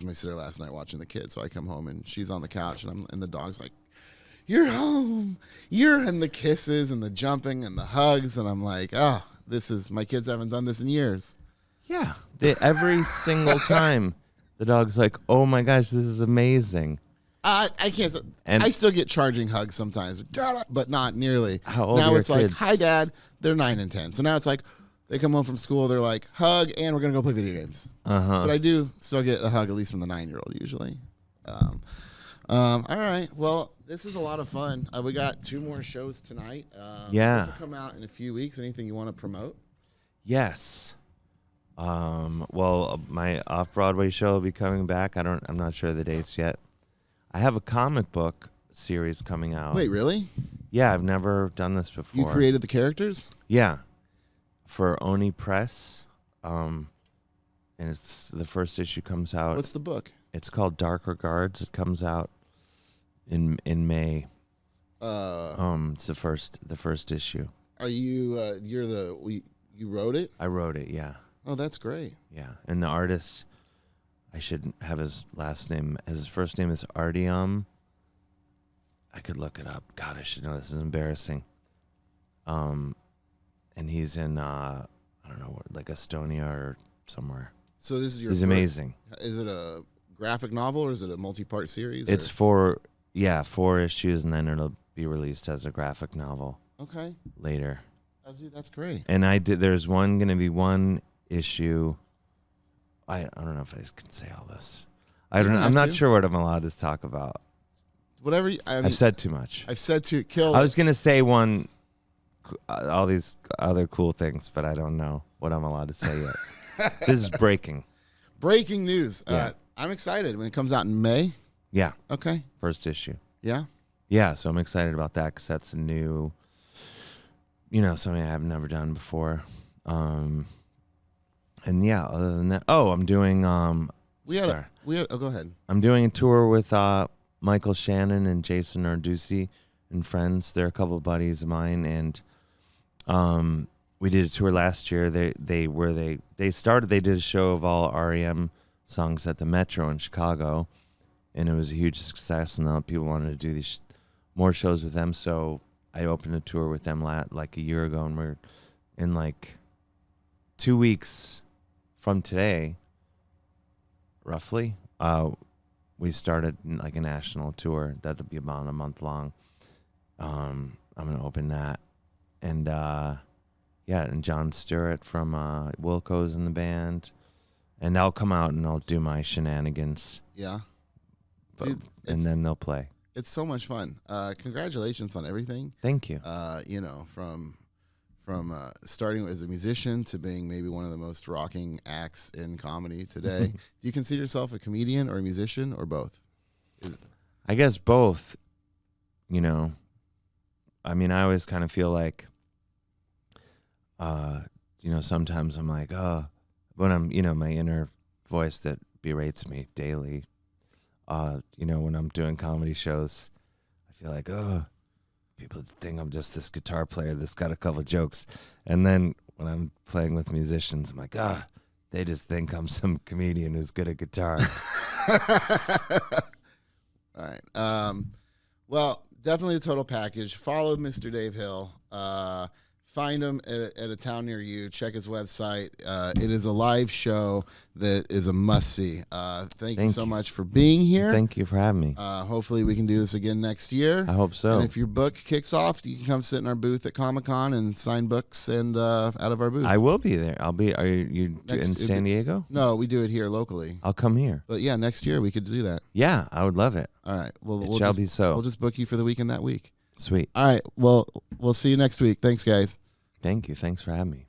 my sister last night watching the kids. So I come home and she's on the couch, and the dog's like, "You're home. And the kisses and the jumping and the hugs, and I'm like, oh, my kids haven't done this in years. Yeah. Every single time, the dog's like, "Oh my gosh, this is amazing." I can't. And I still get charging hugs sometimes, but not nearly. How old now are your it's kids? like, "Hi, Dad." They're 9 and 10. So now it's like they come home from school. They're like, "Hug," and we're gonna go play video games. But I do still get a hug, at least from the 9-year-old usually. All right. Well, this is a lot of fun. We got 2 more shows tonight. This will come out in a few weeks. Anything you want to promote? Yes. Well, my off-Broadway show will be coming back. I'm not sure of the dates yet. I have a comic book series coming out. Wait, really? Yeah, I've never done this before. You created the characters? Yeah, for Oni Press, and it's the first issue comes out. What's the book? It's called Dark Regards. It comes out in May. It's the first issue. Are you? You wrote it? I wrote it. Yeah. Oh, that's great. Yeah, and the artist, I should have his last name. His first name is Artyom. I could look it up. God, I should know. This is embarrassing. And he's in I don't know, like Estonia or somewhere. So this is He's amazing. Is it a graphic novel or is it a multi-part series? It's 4 issues, and then it'll be released as a graphic novel. Okay. Later. Oh, dude, that's great. And there's going to be one issue. I don't know if I can say all this. I'm not sure what I'm allowed to talk about. Whatever. I've said too much. I've said too. Kill. I was going to say all these other cool things, but I don't know what I'm allowed to say yet. This is breaking. Breaking news. Yeah. I'm excited when it comes out in May. Yeah. Okay. First issue. Yeah. Yeah, so I'm excited about that because that's a new, something I have never done before. And yeah, other than that, I'm doing. Oh, go ahead. I'm doing a tour with Michael Shannon and Jason Narducci and friends. They're a couple of buddies of mine, and we did a tour last year. They did a show of all REM songs at the Metro in Chicago, and it was a huge success. And people wanted to do these more shows with them, so I opened a tour with them like a year ago, and we're in 2 weeks from today, roughly. We started a national tour that'll be about a month long. I'm gonna open that, and and John Stewart from Wilco's in the band, and I'll come out and I'll do my shenanigans. Yeah, and then they'll play. It's so much fun. Congratulations on everything. Thank you. You know, from starting as a musician to being maybe one of the most rocking acts in comedy today. Do you consider yourself a comedian or a musician or both? I guess both. You know, I mean, I always kind of feel like, you know, sometimes I'm like, oh, when I'm, you know, my inner voice that berates me daily, you know, when I'm doing comedy shows, I feel like, oh, people think I'm just this guitar player that's got a couple jokes. And then when I'm playing with musicians, I'm like, they just think I'm some comedian who's good at guitar. All right. Well, definitely a total package. Follow Mr. Dave Hill. Find him at a town near you. Check his website. It is a live show that is a must-see. Thank you so much for being here. Thank you for having me. Hopefully we can do this again next year. I hope so. And if your book kicks off, you can come sit in our booth at Comic-Con and sign books and out of our booth. I will be there. Are you in San Diego? No, we do it here locally. I'll come here. But yeah, next year we could do that. Yeah, I would love it. All right. Well, It shall be so. We'll just book you for the weekend that week. Sweet. All right. Well, we'll see you next week. Thanks, guys. Thank you. Thanks for having me.